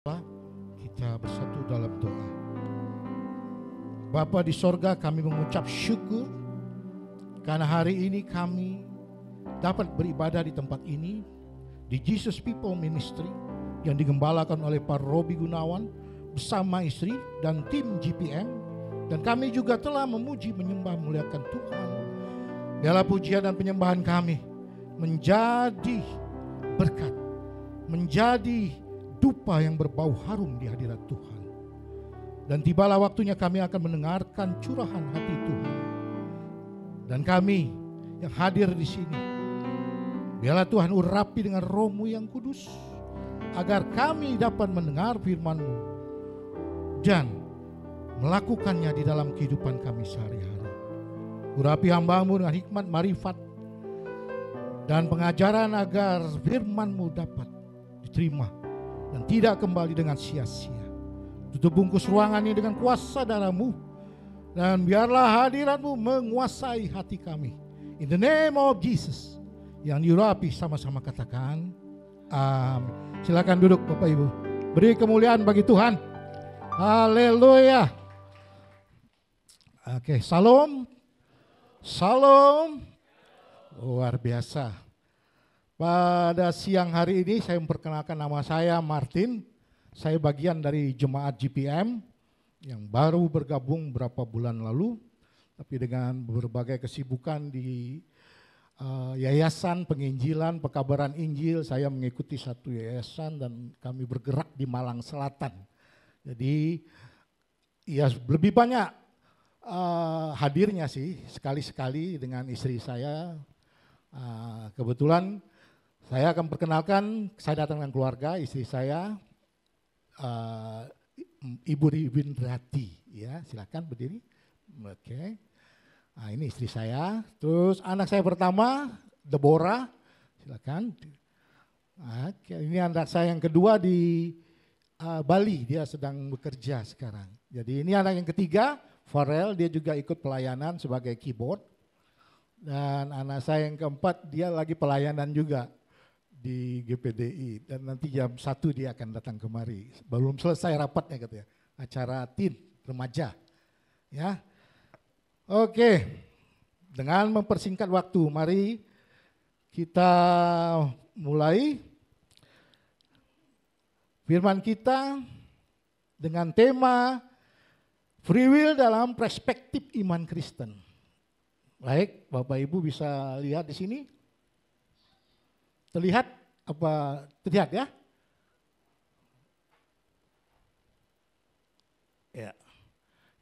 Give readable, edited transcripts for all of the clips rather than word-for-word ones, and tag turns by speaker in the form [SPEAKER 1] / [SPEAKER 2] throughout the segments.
[SPEAKER 1] Kita bersatu dalam doa. Bapa di sorga, kami mengucap syukur karena hari ini kami dapat beribadah di tempat ini, di Jesus People Ministry yang digembalakan oleh Pak Robi Gunawan bersama istri dan tim GPM, dan kami juga telah memuji, menyembah, memuliakan Tuhan. Biarlah pujian dan penyembahan kami menjadi berkat, menjadi dupa yang berbau harum di hadirat Tuhan. Dan tibalah waktunya kami akan mendengarkan curahan hati Tuhan. Dan kami yang hadir di sini, biarlah Tuhan urapi dengan Roh-Mu yang kudus, agar kami dapat mendengar firman-Mu dan melakukannya di dalam kehidupan kami sehari-hari. Urapi hamba-Mu dengan hikmat, marifat, dan pengajaran agar firman-Mu dapat diterima dan tidak kembali dengan sia-sia. Tutup bungkus ruangan ini dengan kuasa darah-Mu, dan biarlah hadirat-Mu menguasai hati kami. In the name of Jesus. Yang diurapi sama-sama katakan amin. Silakan duduk Bapak Ibu. Beri kemuliaan bagi Tuhan. Haleluya. Oke, salam. Salam. Luar biasa. Pada siang hari ini saya memperkenalkan, nama saya Martin. Saya bagian dari jemaat GPM yang baru bergabung beberapa bulan lalu. Tapi dengan berbagai kesibukan di yayasan penginjilan, pekabaran Injil, saya mengikuti satu yayasan dan kami bergerak di Malang Selatan. Jadi ya lebih banyak hadirnya sih, sekali-sekali dengan istri saya. Kebetulan saya akan perkenalkan, saya datang dengan keluarga, istri saya, Ibu Ribindrati, ya silakan berdiri. Oke, nah, ini istri saya. Terus anak saya pertama, Deborah, silakan. Oke, ini anak saya yang kedua di Bali, dia sedang bekerja sekarang. Jadi ini anak yang ketiga, Farel, dia juga ikut pelayanan sebagai keyboard. Dan anak saya yang keempat, dia lagi pelayanan juga di GPDI, dan nanti jam 1 dia akan datang kemari. Belum selesai rapatnya katanya, acara teen remaja. Ya, oke. Dengan mempersingkat waktu, mari kita mulai firman kita dengan tema free will dalam perspektif iman Kristen. Baik, Bapak Ibu bisa lihat di sini. Terlihat apa? Terlihat ya? Ya.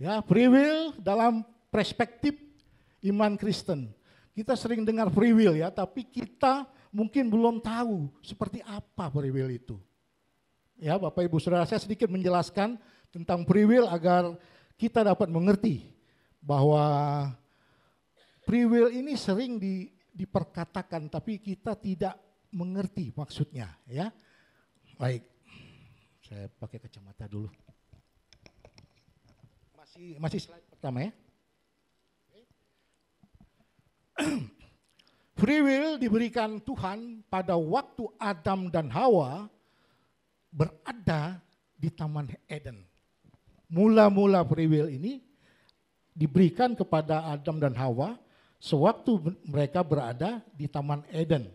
[SPEAKER 1] Ya, free will dalam perspektif iman Kristen. Kita sering dengar free will ya, tapi kita mungkin belum tahu seperti apa free will itu. Ya, Bapak Ibu Saudara, saya sedikit menjelaskan tentang free will agar kita dapat mengerti bahwa free will ini sering diperkatakan, tapi kita tidak mengerti maksudnya, ya. Baik, saya pakai kacamata dulu. Masih slide pertama ya. Free will diberikan Tuhan pada waktu Adam dan Hawa berada di Taman Eden. Mula-mula free will ini diberikan kepada Adam dan Hawa sewaktu mereka berada di Taman Eden.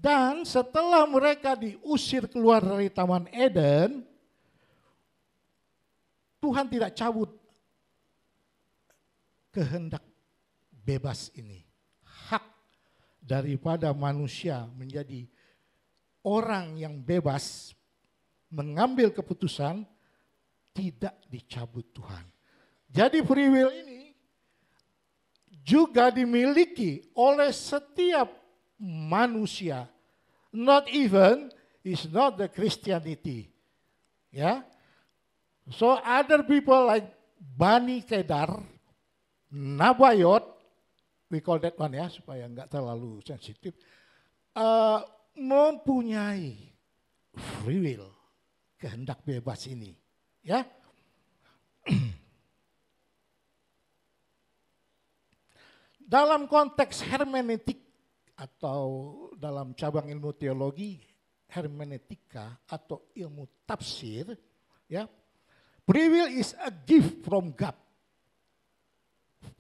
[SPEAKER 1] Dan setelah mereka diusir keluar dari Taman Eden, Tuhan tidak cabut kehendak bebas ini. Hak daripada manusia menjadi orang yang bebas mengambil keputusan tidak dicabut Tuhan. Jadi free will ini juga dimiliki oleh setiap manusia. Not even is not the Christianity. Ya. So other people like Bani Kedar, Nabayot, we call that one ya supaya enggak terlalu sensitif, mempunyai free will, kehendak bebas ini. Ya. Dalam konteks hermeneutik atau dalam cabang ilmu teologi, hermeneutika atau ilmu tafsir, ya, free will is a gift from God,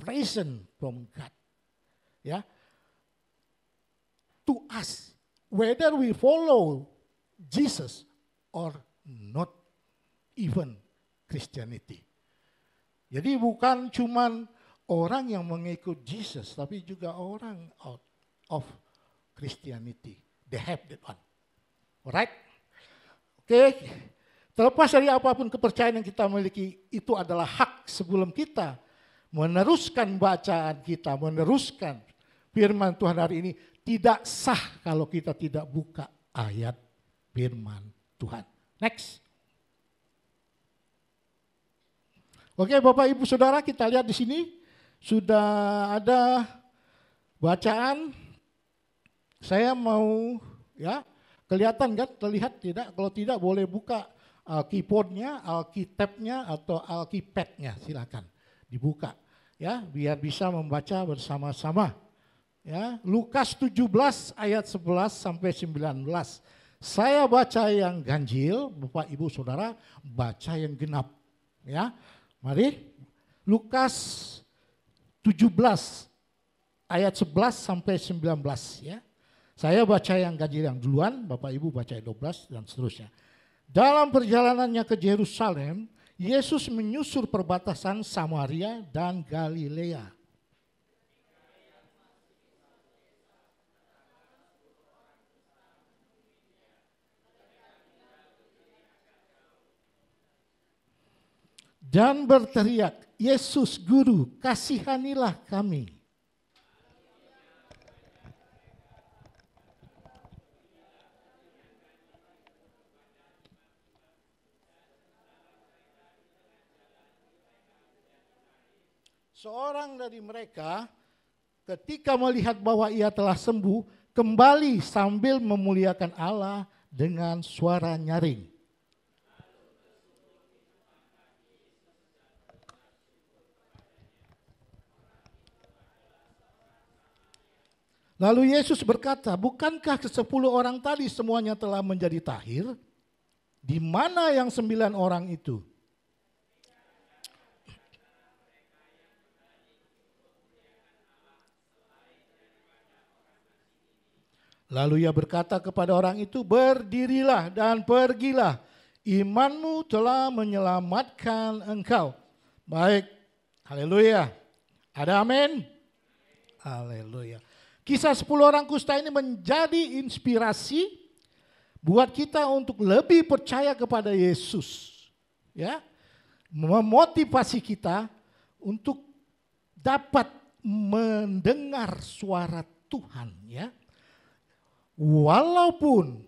[SPEAKER 1] present from God, ya, to us, whether we follow Jesus or not even Christianity. Jadi bukan cuman orang yang mengikut Jesus, tapi juga orang out of Christianity. They have that one. Alright? Oke. Terlepas dari apapun kepercayaan yang kita miliki, itu adalah hak sebelum kita meneruskan bacaan kita, meneruskan firman Tuhan hari ini. Tidak sah kalau kita tidak buka ayat firman Tuhan. Next. Oke, Bapak Ibu Saudara, kita lihat di sini sudah ada bacaan. Saya mau, ya, kelihatan kan? Terlihat tidak? Kalau tidak boleh buka keyboardnya, Alkitabnya atau Alkipadnya, silakan dibuka, ya, biar bisa membaca bersama-sama. Ya, Lukas 17 ayat 11 sampai 19. Saya baca yang ganjil, Bapak Ibu Saudara baca yang genap. Ya, mari Lukas 17 ayat 11 sampai 19, ya. Saya baca yang ganjil yang duluan, Bapak Ibu baca yang 12 dan seterusnya. Dalam perjalanannya ke Yerusalem, Yesus menyusur perbatasan Samaria dan Galilea. Dan berteriak, Yesus Guru, kasihanilah kami. Seorang dari mereka ketika melihat bahwa ia telah sembuh, kembali sambil memuliakan Allah dengan suara nyaring. Lalu Yesus berkata, bukankah ke-10 orang tadi semuanya telah menjadi tahir? Di mana yang 9 orang itu? Lalu ia berkata kepada orang itu, berdirilah dan pergilah, imanmu telah menyelamatkan engkau. Baik, haleluya. Ada amin? Haleluya. Kisah 10 orang kusta ini menjadi inspirasi buat kita untuk lebih percaya kepada Yesus. Ya, memotivasi kita untuk dapat mendengar suara Tuhan, ya. Walaupun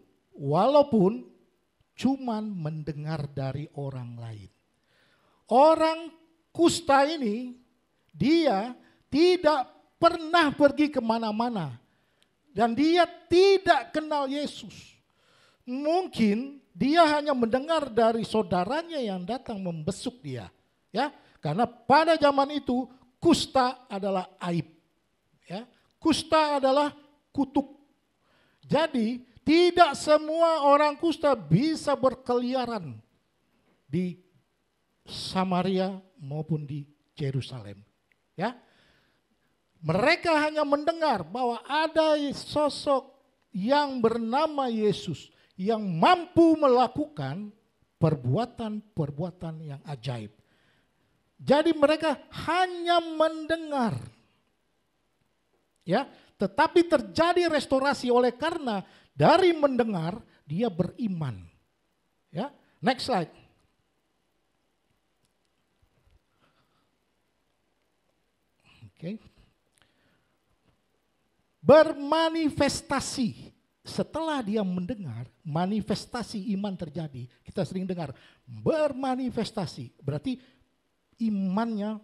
[SPEAKER 1] cuman mendengar dari orang lain. Orang kusta ini dia tidak pernah pergi kemana-mana dan dia tidak kenal Yesus. Mungkin dia hanya mendengar dari saudaranya yang datang membesuk dia, ya, karena pada zaman itu kusta adalah aib, ya, kusta adalah kutuk. Jadi tidak semua orang kusta bisa berkeliaran di Samaria maupun di Yerusalem, ya. Mereka hanya mendengar bahwa ada sosok yang bernama Yesus yang mampu melakukan perbuatan-perbuatan yang ajaib. Jadi mereka hanya mendengar. Ya, tetapi terjadi restorasi oleh karena dari mendengar dia beriman. Ya, next slide. Oke. Bermanifestasi. Setelah dia mendengar, manifestasi iman terjadi. Kita sering dengar bermanifestasi. Berarti imannya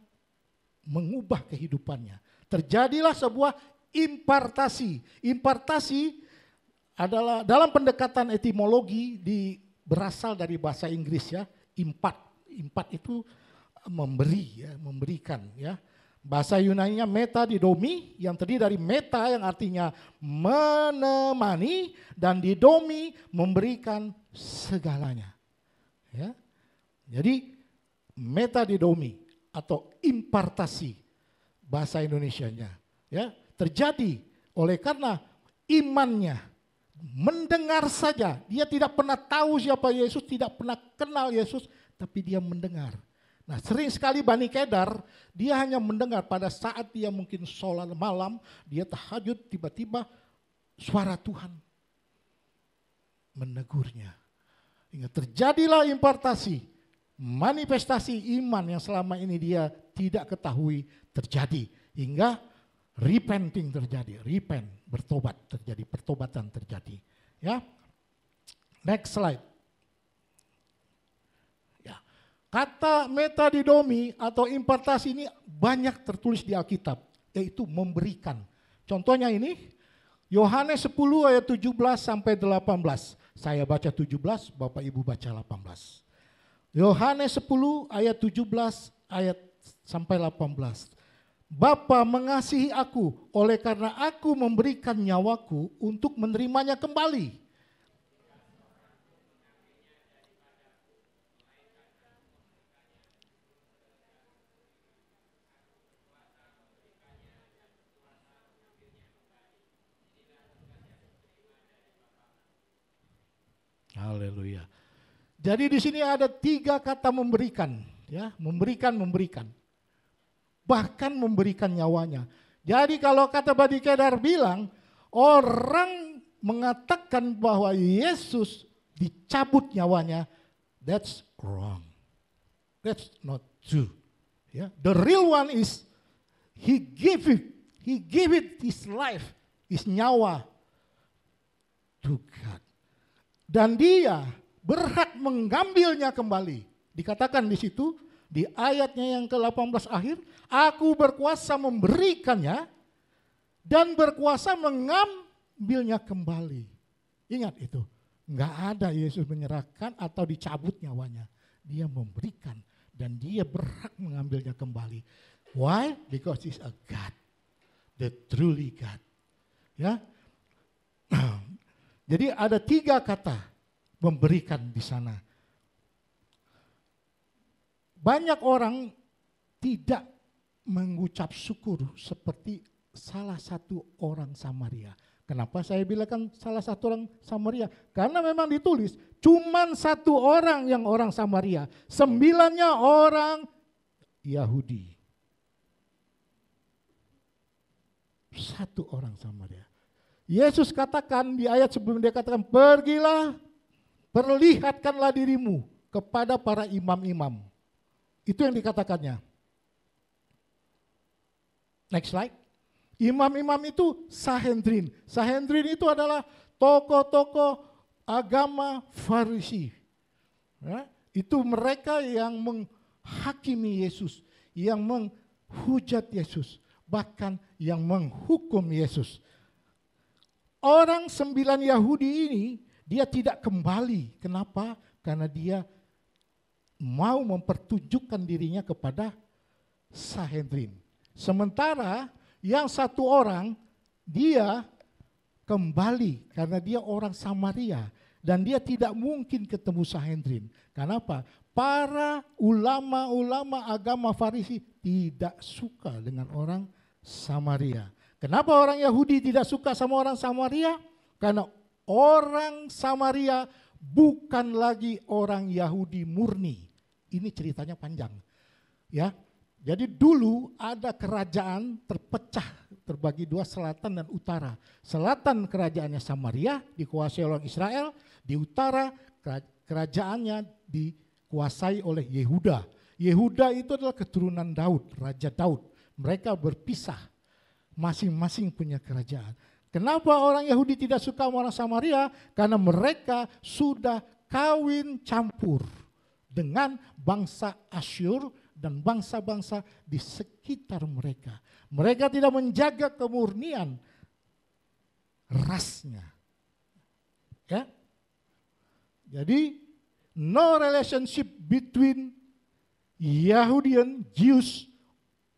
[SPEAKER 1] mengubah kehidupannya. Terjadilah sebuah impartasi. Impartasi adalah dalam pendekatan etimologi berasal dari bahasa Inggris, ya. Impart itu memberi, ya, memberikan, ya. Bahasa Yunaninya metadidomi, yang terdiri dari meta yang artinya menemani, dan didomi memberikan segalanya. Ya. Jadi metadidomi atau impartasi bahasa Indonesianya, ya, terjadi oleh karena imannya, mendengar saja. Dia tidak pernah tahu siapa Yesus, tidak pernah kenal Yesus, tapi dia mendengar. Nah, sering sekali Bani Kedar, dia hanya mendengar pada saat dia mungkin sholat malam, dia tahajud, tiba-tiba suara Tuhan menegurnya. Hingga terjadilah impartasi, manifestasi iman yang selama ini dia tidak ketahui terjadi. Hingga repenting terjadi, bertobat terjadi, pertobatan terjadi. Ya, next slide. Kata metadidomi atau impartasi ini banyak tertulis di Alkitab, yaitu memberikan. Contohnya ini, Yohanes 10 ayat 17 sampai 18. Saya baca 17, Bapak Ibu baca 18. Yohanes 10 ayat 17 ayat sampai 18. Bapa mengasihi aku oleh karena aku memberikan nyawaku untuk menerimanya kembali. Haleluya. Jadi di sini ada 3 kata memberikan, ya, memberikan. Bahkan memberikan nyawanya. Jadi kalau kata Bani Kedar bilang, orang mengatakan bahwa Yesus dicabut nyawanya, that's wrong. That's not true. Ya, the real one is he gave it his life, his nyawa to God. Dan dia berhak mengambilnya kembali. Dikatakan di situ, di ayatnya yang ke-18 akhir, aku berkuasa memberikannya dan berkuasa mengambilnya kembali. Ingat itu, enggak ada Yesus menyerahkan atau dicabut nyawanya. Dia memberikan dan dia berhak mengambilnya kembali. Why? Because he's a God, the truly God. Ya. Jadi ada 3 kata memberikan di sana. Banyak orang tidak mengucap syukur seperti salah satu orang Samaria. Kenapa saya bilang salah satu orang Samaria? Karena memang ditulis cuman 1 orang yang orang Samaria, 9-nya orang Yahudi. 1 orang Samaria. Yesus katakan di ayat sebelum dia katakan, pergilah, perlihatkanlah dirimu kepada para imam-imam. Itu yang dikatakannya. Next slide. Imam-imam itu Sanhedrin. Sanhedrin itu adalah tokoh-tokoh agama Farisi. Ya, itu mereka yang menghakimi Yesus, yang menghujat Yesus, bahkan yang menghukum Yesus. Orang 9 Yahudi ini dia tidak kembali. Kenapa? Karena dia mau mempertunjukkan dirinya kepada Sanhedrin. Sementara yang 1 orang dia kembali karena dia orang Samaria dan dia tidak mungkin ketemu Sanhedrin. Kenapa? Para ulama-ulama agama Farisi tidak suka dengan orang Samaria. Kenapa orang Yahudi tidak suka sama orang Samaria? Karena orang Samaria bukan lagi orang Yahudi murni. Ini ceritanya panjang. Ya. Jadi dulu ada kerajaan terpecah, terbagi 2, selatan dan utara. Selatan kerajaannya Samaria dikuasai oleh Israel, di utara kerajaannya dikuasai oleh Yehuda. Yehuda itu adalah keturunan Daud, Raja Daud. Mereka berpisah. Masing-masing punya kerajaan. Kenapa orang Yahudi tidak suka sama orang Samaria? Karena mereka sudah kawin campur dengan bangsa Asyur dan bangsa-bangsa di sekitar mereka. Mereka tidak menjaga kemurnian rasnya. Ya. Jadi no relationship between Yahudian Jews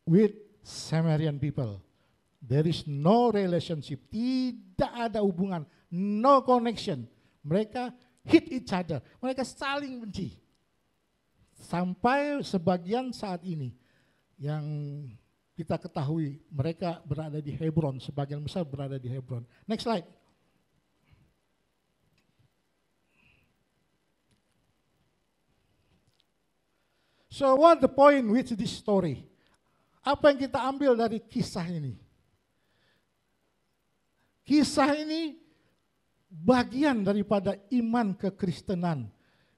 [SPEAKER 1] with Samaritan people. There is no relationship, tidak ada hubungan, no connection. Mereka hate each other, mereka saling benci. Sampai sebagian saat ini yang kita ketahui mereka berada di Hebron, sebagian besar berada di Hebron. Next slide. So what the point with this story? Apa yang kita ambil dari kisah ini? Kisah ini bagian daripada iman kekristenan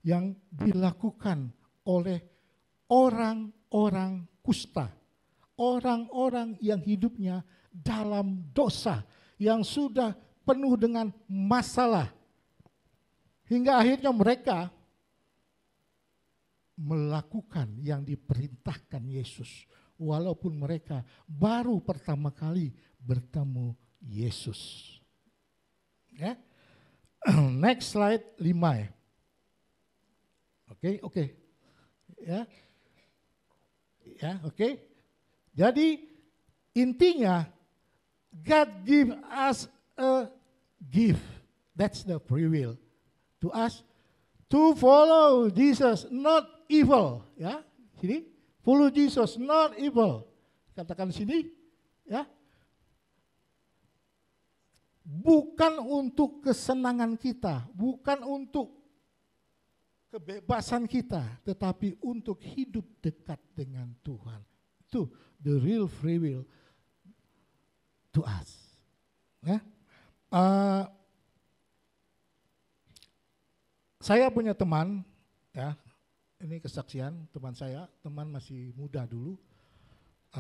[SPEAKER 1] yang dilakukan oleh orang-orang kusta. Orang-orang yang hidupnya dalam dosa, yang sudah penuh dengan masalah. Hingga akhirnya mereka melakukan yang diperintahkan Yesus. Walaupun mereka baru pertama kali bertemu Yesus. Ya. Next slide 5 ya. Oke. Ya. Ya, oke. Jadi intinya God give us a gift. That's the free will to us to follow Jesus, not evil, ya. Sini, follow Jesus, not evil. Katakan sini, ya. Bukan untuk kesenangan kita, bukan untuk kebebasan kita, tetapi untuk hidup dekat dengan Tuhan. Itu the real free will to us. Ya. Saya punya teman, ya, ini kesaksian teman saya, teman masih muda dulu.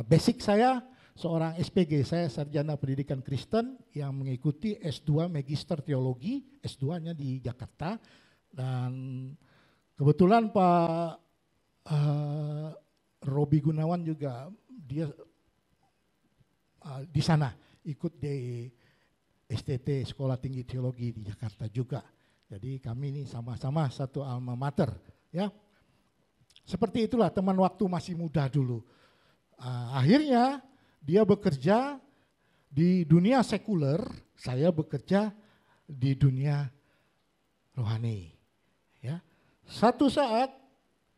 [SPEAKER 1] Basic saya seorang SPG, saya sarjana pendidikan Kristen yang mengikuti S2 Magister Teologi, S2-nya di Jakarta. Dan kebetulan Pak Robi Gunawan juga dia di sana ikut di STT Sekolah Tinggi Teologi di Jakarta juga. Jadi kami ini sama-sama satu alma mater, ya. Seperti itulah teman waktu masih muda dulu. Akhirnya dia bekerja di dunia sekuler, saya bekerja di dunia rohani. Ya. Satu saat,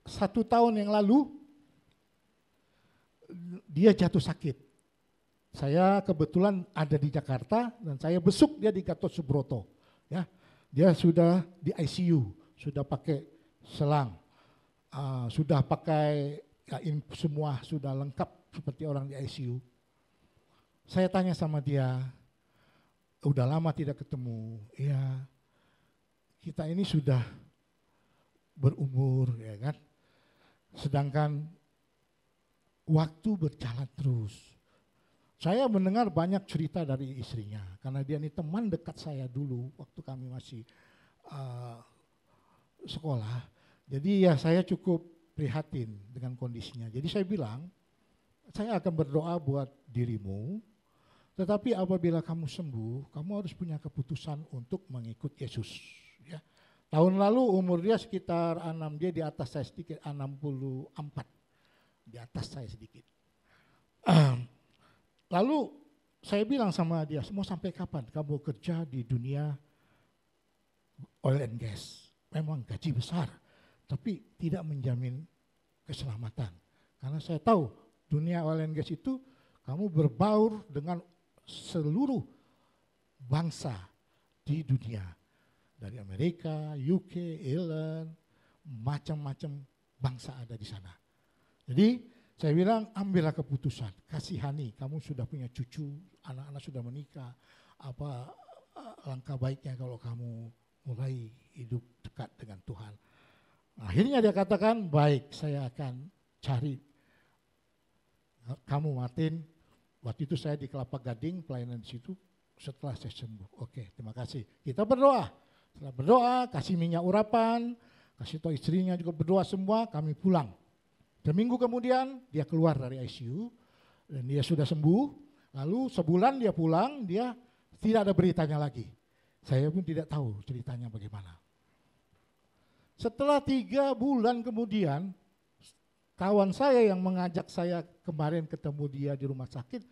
[SPEAKER 1] 1 tahun yang lalu, dia jatuh sakit. Saya kebetulan ada di Jakarta dan saya besuk dia di Gatot Subroto. Ya. Dia sudah di ICU, sudah pakai selang, sudah pakai ya, semua sudah lengkap seperti orang di ICU. Saya tanya sama dia, udah lama tidak ketemu. Ya, kita ini sudah berumur, ya kan. Sedangkan waktu berjalan terus. Saya mendengar banyak cerita dari istrinya, karena dia ini teman dekat saya dulu waktu kami masih sekolah. Jadi ya saya cukup prihatin dengan kondisinya. Jadi saya bilang, saya akan berdoa buat dirimu, tetapi apabila kamu sembuh, kamu harus punya keputusan untuk mengikut Yesus. Ya. Tahun lalu umur dia sekitar dia di atas saya sedikit, 64, di atas saya sedikit. Lalu saya bilang sama dia, mau sampai kapan kamu kerja di dunia oil and gas? Memang gaji besar, tapi tidak menjamin keselamatan. Karena saya tahu dunia oil and gas itu kamu berbaur dengan seluruh bangsa di dunia. Dari Amerika, UK, Ireland, macam-macam bangsa ada di sana. Jadi saya bilang ambillah keputusan, kasihani, kamu sudah punya cucu, anak-anak sudah menikah, apa langkah baiknya kalau kamu mulai hidup dekat dengan Tuhan. Akhirnya dia katakan, baik, saya akan cari kamu Martin. Waktu itu saya di Kelapa Gading, pelayanan di situ, setelah saya sembuh. Oke, terima kasih. Kita berdoa. Setelah berdoa, kasih minyak urapan, kasih tahu istrinya juga berdoa semua, kami pulang. 2 minggu kemudian dia keluar dari ICU dan dia sudah sembuh. Lalu sebulan dia pulang, dia tidak ada beritanya lagi. Saya pun tidak tahu ceritanya bagaimana. Setelah 3 bulan kemudian, kawan saya yang mengajak saya kemarin ketemu dia di rumah sakit,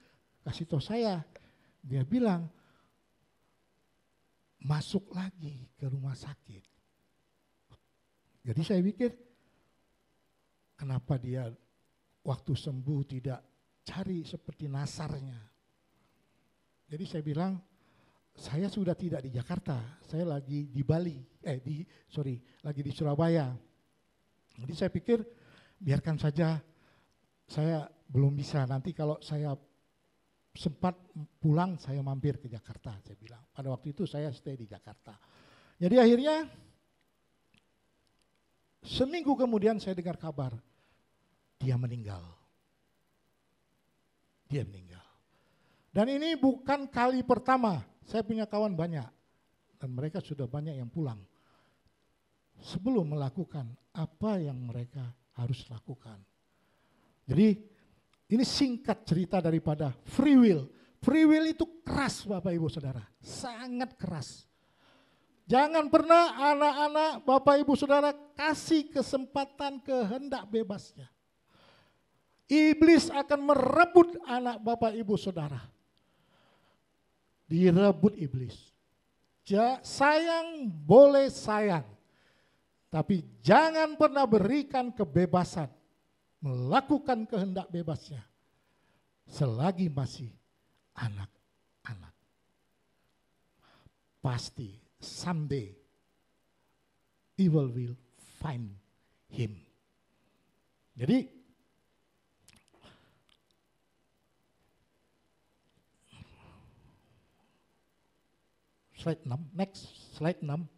[SPEAKER 1] kasih tahu saya, dia bilang, masuk lagi ke rumah sakit. Jadi saya pikir, kenapa dia waktu sembuh tidak cari seperti nasarnya. Jadi saya bilang, saya sudah tidak di Jakarta, saya lagi di Bali, lagi di Surabaya. Jadi saya pikir, biarkan saja, saya belum bisa, nanti kalau saya sempat pulang, saya mampir ke Jakarta, saya bilang. Pada waktu itu saya stay di Jakarta. Jadi akhirnya, seminggu kemudian saya dengar kabar, dia meninggal. Dia meninggal. Dan ini bukan kali pertama, saya punya kawan banyak, dan mereka sudah banyak yang pulang. Sebelum melakukan apa yang mereka harus lakukan. Jadi ini singkat cerita daripada free will. Free will itu keras Bapak Ibu Saudara, sangat keras. Jangan pernah anak-anak Bapak Ibu Saudara kasih kesempatan kehendak bebasnya. Iblis akan merebut anak Bapak Ibu Saudara. Direbut iblis. Sayang boleh sayang. Tapi jangan pernah berikan kebebasan melakukan kehendak bebasnya selagi masih anak-anak. Pasti someday evil will find him. Jadi slide 6, next slide 6.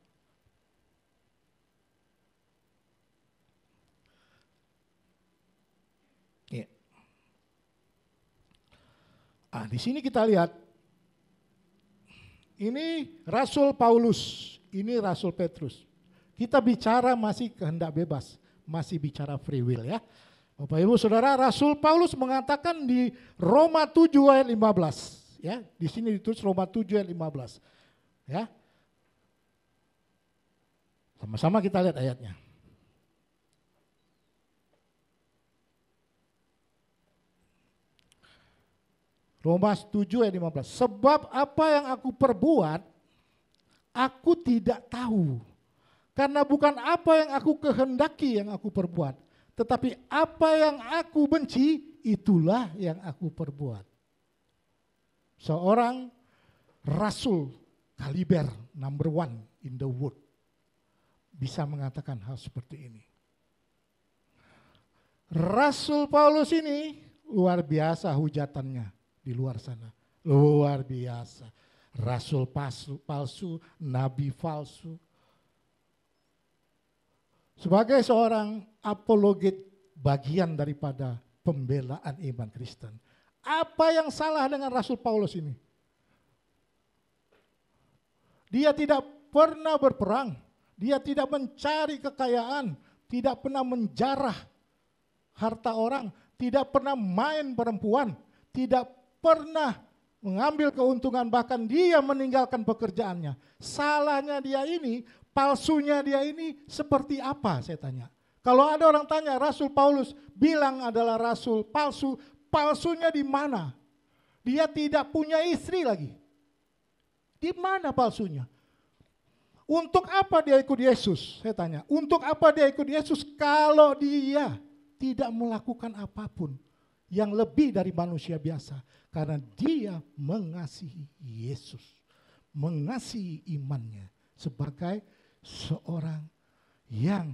[SPEAKER 1] Di sini kita lihat, ini Rasul Paulus, ini Rasul Petrus. Kita bicara masih kehendak bebas, masih bicara free will ya. Bapak Ibu Saudara, Rasul Paulus mengatakan di Roma 7 ayat 15, ya. Di sini ditulis Roma 7 ayat 15. Ya. Sama-sama kita lihat ayatnya. Roma 7 ayat 15. Sebab apa yang aku perbuat, aku tidak tahu. Karena bukan apa yang aku kehendaki yang aku perbuat. Tetapi apa yang aku benci, itulah yang aku perbuat. Seorang rasul kaliber number 1 in the world bisa mengatakan hal seperti ini. Rasul Paulus ini luar biasa hujatannya di luar sana. Luar biasa. Rasul palsu, nabi palsu. Sebagai seorang apologet bagian daripada pembelaan iman Kristen. Apa yang salah dengan Rasul Paulus ini? Dia tidak pernah berperang. Dia tidak mencari kekayaan. Tidak pernah menjarah harta orang. Tidak pernah main perempuan. Tidak pernah mengambil keuntungan, bahkan dia meninggalkan pekerjaannya. Salahnya dia ini, palsunya dia ini seperti apa saya tanya. Kalau ada orang tanya Rasul Paulus bilang adalah rasul palsu, palsunya di mana? Dia tidak punya istri lagi. Di mana palsunya? Untuk apa dia ikut Yesus? Saya tanya. Untuk apa dia ikut Yesus kalau dia tidak melakukan apapun yang lebih dari manusia biasa? Karena dia mengasihi Yesus, mengasihi imannya sebagai seorang yang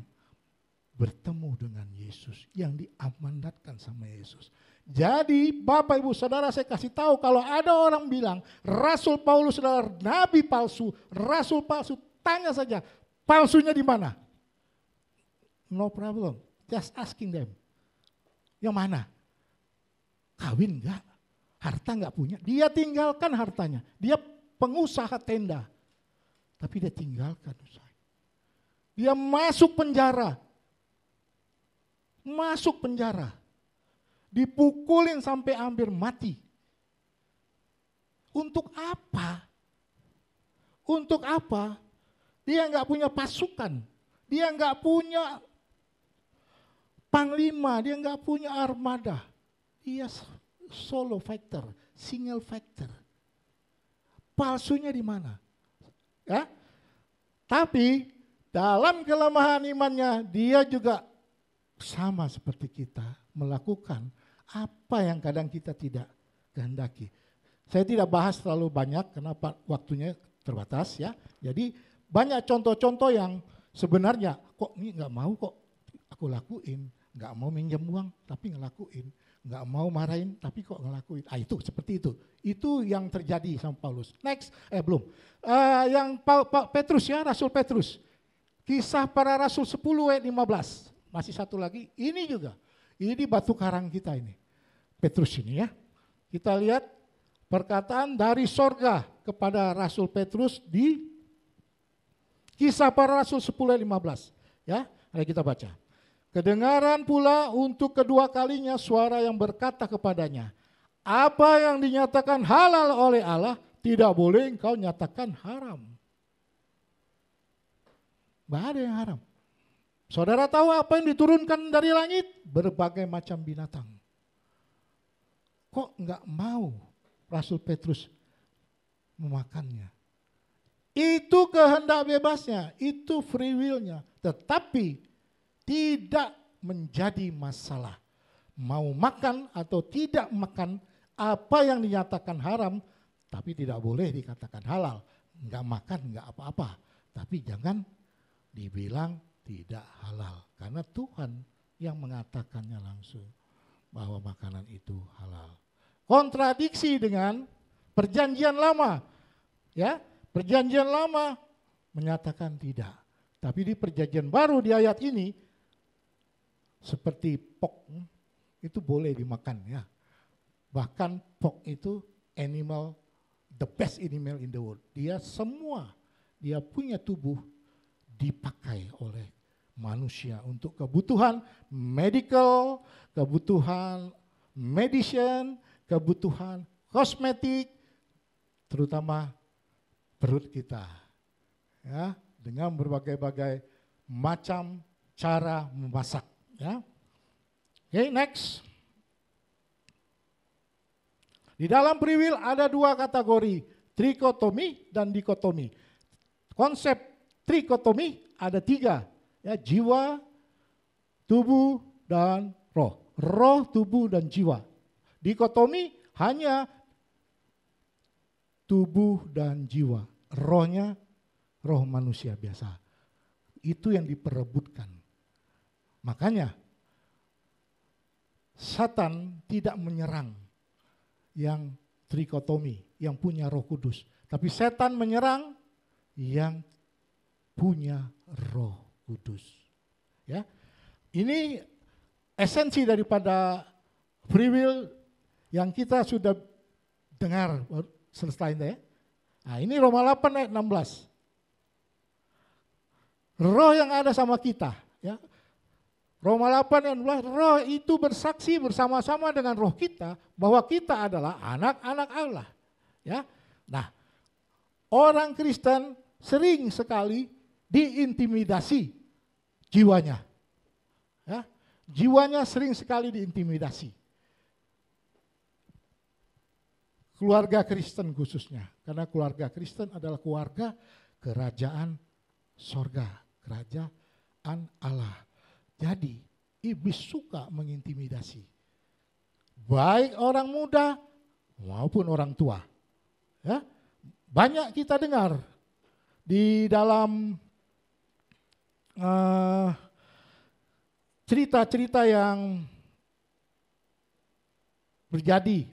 [SPEAKER 1] bertemu dengan Yesus, yang diamanatkan sama Yesus. Jadi Bapak Ibu Saudara, saya kasih tahu, kalau ada orang bilang Rasul Paulus adalah nabi palsu, rasul palsu, tanya saja palsunya di mana? No problem, just asking them. Yang mana? Kawin enggak? Harta enggak punya? Dia tinggalkan hartanya. Dia pengusaha tenda. Tapi dia tinggalkan usaha. Dia masuk penjara. Masuk penjara. Dipukulin sampai hampir mati. Untuk apa? Untuk apa? Dia enggak punya pasukan. Dia enggak punya panglima, dia nggak punya armada. Dia solo factor, single factor. Palsunya di mana? Ya? Tapi dalam kelemahan imannya dia juga sama seperti kita melakukan apa yang kadang kita tidak kehendaki. Saya tidak bahas terlalu banyak karena waktunya terbatas ya. Jadi banyak contoh-contoh yang sebenarnya kok ini nggak mau kok aku lakuin, nggak mau minjem uang tapi ngelakuin, nggak mau marahin tapi kok ngelakuin. Itu seperti itu. Itu yang terjadi sama Paulus. Next, belum. Yang Petrus ya, Rasul Petrus. Kisah para Rasul 10 ayat 15. Masih satu lagi, ini juga. Ini batu karang kita ini. Petrus ini ya. Kita lihat perkataan dari sorga kepada Rasul Petrus di Kisah para Rasul 10 ayat 15. Ya, mari kita baca. Kedengaran pula untuk kedua kalinya suara yang berkata kepadanya, apa yang dinyatakan halal oleh Allah, tidak boleh engkau nyatakan haram. Nggak ada yang haram. Saudara tahu apa yang diturunkan dari langit? Berbagai macam binatang. Kok nggak mau Rasul Petrus memakannya? Itu kehendak bebasnya, itu free will-nya. Tetapi tidak menjadi masalah. Mau makan atau tidak makan apa yang dinyatakan haram, tapi tidak boleh dikatakan halal. Nggak makan, nggak apa-apa. Tapi jangan dibilang tidak halal. Karena Tuhan yang mengatakannya langsung bahwa makanan itu halal. Kontradiksi dengan perjanjian lama. Ya, perjanjian lama menyatakan tidak. Tapi di perjanjian baru di ayat ini, seperti pork, itu boleh dimakan ya. Bahkan pork itu animal, the best animal in the world. Dia semua, dia punya tubuh dipakai oleh manusia untuk kebutuhan medical, kebutuhan medicine, kebutuhan kosmetik, terutama perut kita. Ya, dengan berbagai-bagai macam cara memasak. Ya, oke, next. Di dalam free will ada dua kategori, trikotomi dan dikotomi. Konsep trikotomi ada tiga, ya, jiwa, tubuh, dan roh. Roh, tubuh, dan jiwa. Dikotomi hanya tubuh dan jiwa. Rohnya, roh manusia biasa. Itu yang diperebutkan. Makanya, Satan tidak menyerang yang trikotomi, yang punya Roh Kudus. Tapi setan menyerang yang punya Roh Kudus. Ya, ini esensi daripada free will yang kita sudah dengar selesai ya. Nah, ini Roma 8 ayat 16. Roh yang ada sama kita, ya. Roma 8 ayat 16, roh itu bersaksi bersama-sama dengan roh kita bahwa kita adalah anak-anak Allah. Ya. Nah, orang Kristen sering sekali diintimidasi jiwanya. Ya. Jiwanya sering sekali diintimidasi. Keluarga Kristen khususnya, karena keluarga Kristen adalah keluarga kerajaan sorga, kerajaan Allah. Jadi iblis suka mengintimidasi, baik orang muda maupun orang tua. Ya, banyak kita dengar di dalam cerita-cerita yang terjadi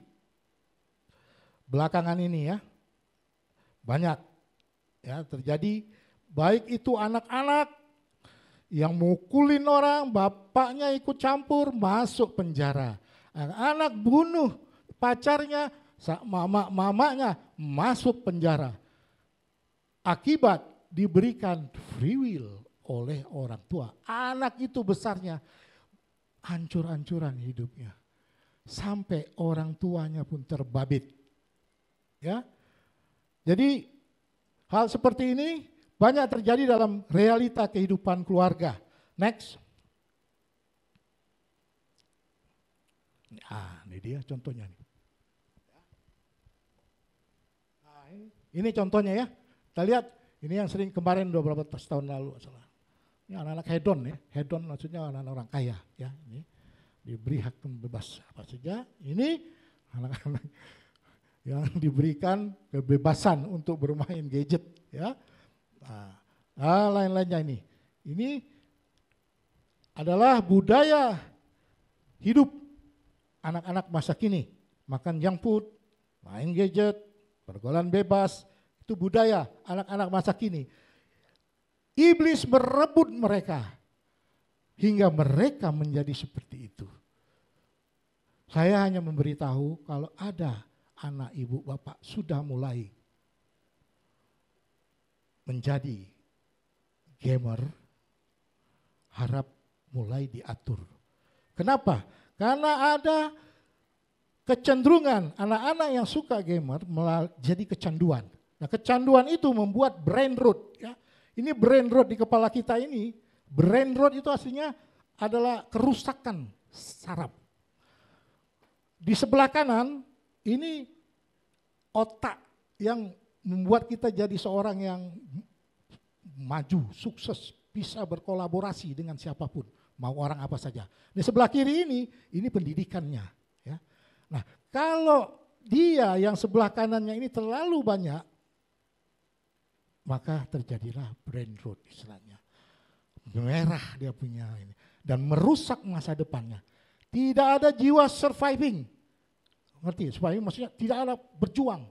[SPEAKER 1] belakangan ini ya, banyak ya terjadi, baik itu anak-anak yang mukulin orang, bapaknya ikut campur, masuk penjara. Anak bunuh pacarnya, mamanya masuk penjara. Akibat diberikan free will oleh orang tua. Anak itu besarnya hancur-hancuran hidupnya. Sampai orang tuanya pun terbabit. Ya. Jadi hal seperti ini banyak terjadi dalam realita kehidupan keluarga. Next. Ini dia contohnya nih. Nah, ini contohnya ya. Kita lihat, ini yang sering kemarin beberapa tahun lalu. Ini anak-anak hedon ya. Hedon maksudnya anak-anak orang kaya ya. Ini diberi hak bebas apa saja. Ini anak-anak yang diberikan kebebasan untuk bermain gadget ya. Lain-lainnya ini. Ini adalah budaya hidup anak-anak masa kini. Makan junk food, main gadget, pergaulan bebas, itu budaya anak-anak masa kini. Iblis merebut mereka hingga mereka menjadi seperti itu. Saya hanya memberitahu kalau ada anak ibu bapak sudah mulai menjadi gamer, harap mulai diatur. Kenapa? Karena ada kecenderungan anak-anak yang suka gamer jadi kecanduan. Nah, kecanduan itu membuat brain rot. Ya. Ini brain rot di kepala kita ini. Brain rot itu aslinya adalah kerusakan saraf. Di sebelah kanan ini otak yang membuat kita jadi seorang yang maju, sukses, bisa berkolaborasi dengan siapapun. Mau orang apa saja. Di sebelah kiri ini pendidikannya. Ya. Nah, kalau dia yang sebelah kanannya ini terlalu banyak, maka terjadilah brain rot istilahnya. Merah dia punya ini. Dan merusak masa depannya. Tidak ada jiwa surviving. Ngerti? Surviving maksudnya tidak ada berjuang.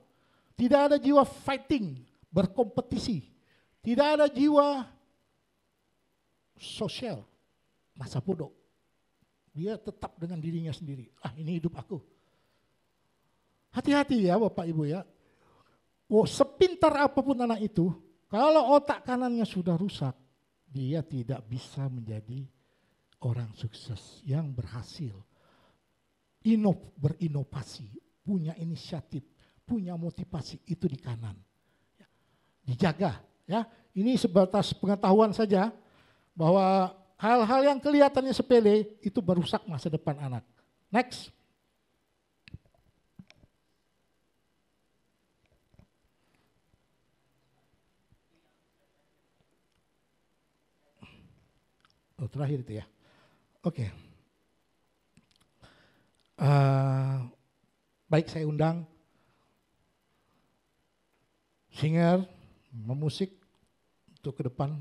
[SPEAKER 1] Tidak ada jiwa fighting, berkompetisi. Tidak ada jiwa sosial. Masa bodoh. Dia tetap dengan dirinya sendiri. Ini hidup aku. Hati-hati ya Bapak Ibu ya. Sepintar apapun anak itu, kalau otak kanannya sudah rusak, dia tidak bisa menjadi orang sukses yang berhasil. Berinovasi, punya inisiatif, punya motivasi, itu di kanan. Dijaga ya. Ini sebatas pengetahuan saja bahwa hal-hal yang kelihatannya sepele itu merusak masa depan anak. Next. Terakhir itu ya. Oke. Baik, saya undang singer, memusik untuk ke depan.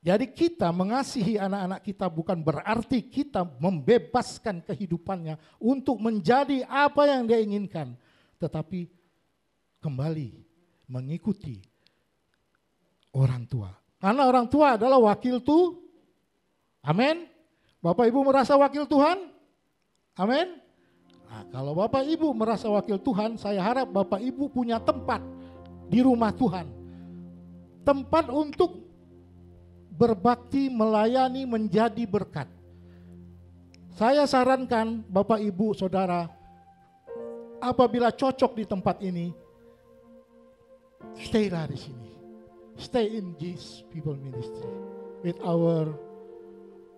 [SPEAKER 1] Jadi kita mengasihi anak-anak kita bukan berarti kita membebaskan kehidupannya untuk menjadi apa yang dia inginkan. Tetapi kembali mengikuti orang tua. Karena orang tua adalah wakil Tuhan. Amin. Bapak Ibu merasa wakil Tuhan? Amin. Nah, kalau Bapak Ibu merasa wakil Tuhan, saya harap Bapak Ibu punya tempat di rumah Tuhan. Tempat untuk berbakti, melayani, menjadi berkat. Saya sarankan Bapak Ibu Saudara, apabila cocok di tempat ini, stay-lah di sini. Stay in this people ministry with our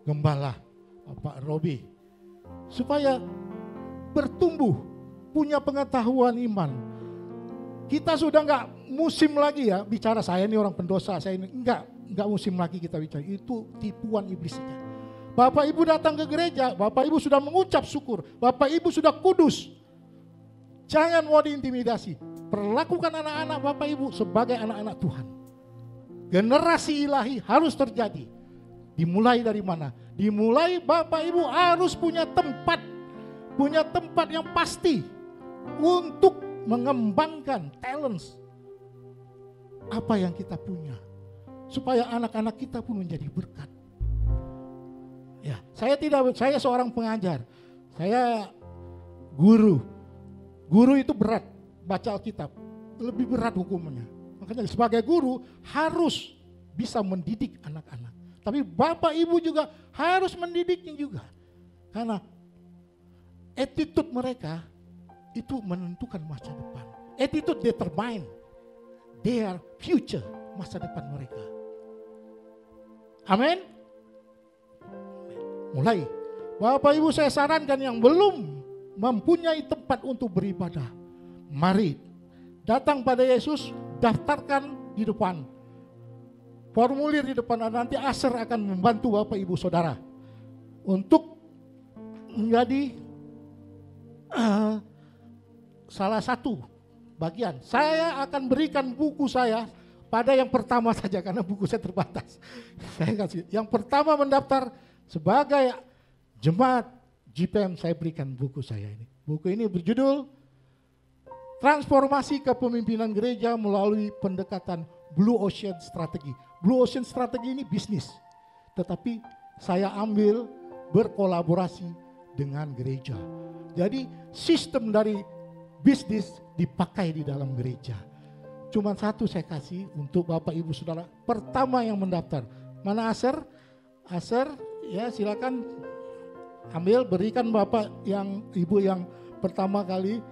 [SPEAKER 1] gembala Pak Robi, supaya bertumbuh, punya pengetahuan iman. Kita sudah enggak musim lagi ya bicara saya ini orang pendosa, saya ini enggak musim lagi kita bicara. Itu tipuan iblis saja. Bapak Ibu datang ke gereja, Bapak Ibu sudah mengucap syukur, Bapak Ibu sudah kudus. Jangan mau diintimidasi. Perlakukan anak-anak Bapak Ibu sebagai anak-anak Tuhan. Generasi ilahi harus terjadi. Dimulai dari mana? Dimulai Bapak Ibu harus punya tempat yang pasti untuk mengembangkan talents apa yang kita punya, supaya anak-anak kita pun menjadi berkat. Ya, saya seorang pengajar, saya guru itu berat, baca Alkitab lebih berat hukumnya. Makanya sebagai guru harus bisa mendidik anak-anak. Tapi Bapak Ibu juga harus mendidiknya juga. Karena attitude mereka itu menentukan masa depan. Attitude determine their future, masa depan mereka. Amin. mulai. Bapak Ibu saya sarankan yang belum mempunyai tempat untuk beribadah, mari datang pada Yesus, daftarkan di depan. Formulir di depan, nanti Asher akan membantu Bapak Ibu Saudara untuk menjadi salah satu bagian. Saya akan berikan buku saya pada yang pertama saja karena buku saya terbatas. Saya kasih yang pertama mendaftar sebagai jemaat GPM, saya berikan buku saya ini. Buku ini berjudul Transformasi Kepemimpinan Gereja Melalui Pendekatan Blue Ocean Strategy. Blue Ocean Strategy ini bisnis, tetapi saya ambil berkolaborasi dengan gereja. Jadi sistem dari bisnis dipakai di dalam gereja. Cuma satu saya kasih untuk Bapak Ibu Saudara pertama yang mendaftar. Mana Asher? Asher, ya silakan ambil, berikan Bapak yang Ibu yang pertama kali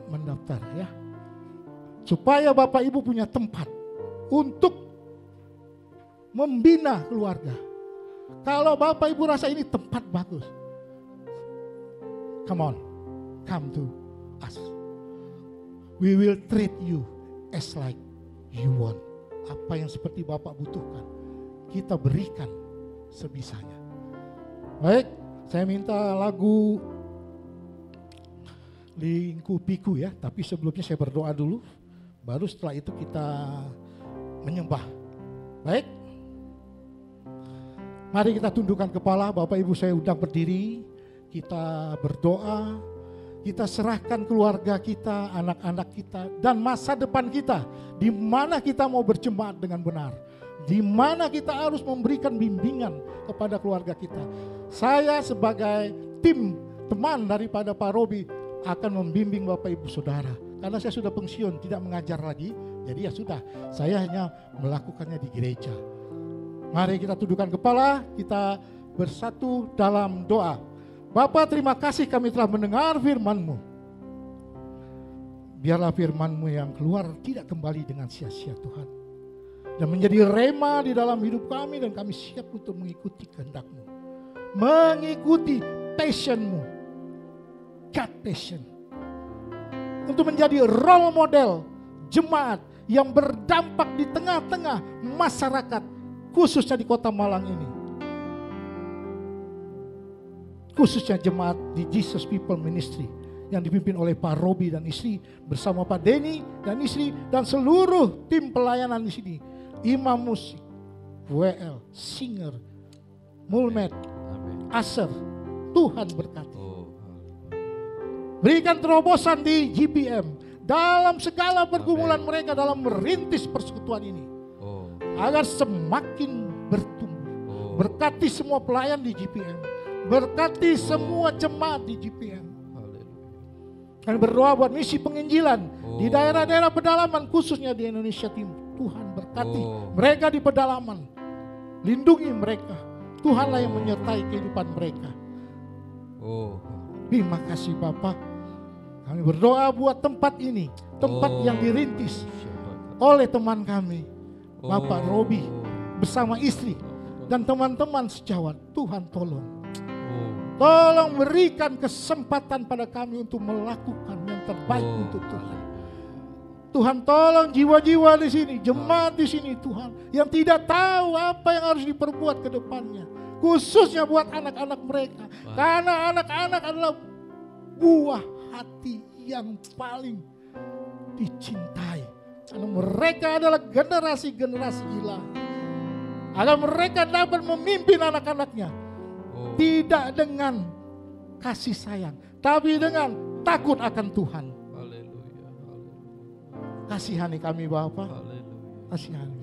[SPEAKER 1] mendaftar ya. Supaya Bapak Ibu punya tempat untuk membina keluarga. Kalau Bapak Ibu rasa ini tempat bagus, come to us. We will treat you as like you want. Apa yang seperti Bapak butuhkan, kita berikan sebisanya. Baik, saya minta lagu Lingkupiku ya, tapi sebelumnya saya berdoa dulu, baru setelah itu kita menyembah. Baik, mari kita tundukkan kepala. Bapak Ibu saya undang berdiri, kita berdoa, kita serahkan keluarga kita, anak-anak kita, dan masa depan kita, di mana kita mau berjemaat dengan benar, di mana kita harus memberikan bimbingan kepada keluarga kita. Saya sebagai tim teman daripada Pak Robi akan membimbing Bapak Ibu Saudara. Karena saya sudah pensiun, tidak mengajar lagi, jadi ya sudah, saya hanya melakukannya di gereja. Mari kita tundukkan kepala, kita bersatu dalam doa. Bapa, terima kasih kami telah mendengar firman-Mu. Biarlah firman-Mu yang keluar tidak kembali dengan sia-sia Tuhan, dan menjadi rema di dalam hidup kami, dan kami siap untuk mengikuti kehendak-Mu, mengikuti passion-Mu, God passion, untuk menjadi role model jemaat yang berdampak di tengah-tengah masyarakat, khususnya di Kota Malang ini, khususnya jemaat di Jesus People Ministry yang dipimpin oleh Pak Robi dan istri, bersama Pak Denny dan istri, dan seluruh tim pelayanan di sini, imam musik, WL, singer, Mulmed, Asher. Tuhan berkati. Berikan terobosan di GPM dalam segala pergumulan mereka dalam merintis persekutuan ini, agar semakin bertumbuh. Berkati semua pelayan di GPM, berkati semua jemaat di GPM. Kami berdoa buat misi penginjilan di daerah-daerah pedalaman, khususnya di Indonesia Timur. Tuhan berkati mereka di pedalaman, lindungi mereka. Tuhanlah yang menyertai kehidupan mereka. Terima kasih Bapak. Kami berdoa buat tempat ini, tempat yang dirintis oleh teman kami, Bapak Robi, bersama istri dan teman-teman sejawat. Tuhan tolong berikan kesempatan pada kami untuk melakukan yang terbaik untuk Tuhan. Tuhan tolong jiwa-jiwa di sini, jemaat di sini Tuhan, yang tidak tahu apa yang harus diperbuat ke depannya, khususnya buat anak-anak mereka. Karena anak-anak adalah buah hati yang paling dicintai. Karena mereka adalah generasi-generasi ilahi. Agar mereka dapat memimpin anak-anaknya. Tidak dengan kasih sayang, tapi dengan takut akan Tuhan. Kasihani kami Bapa. Kasihani.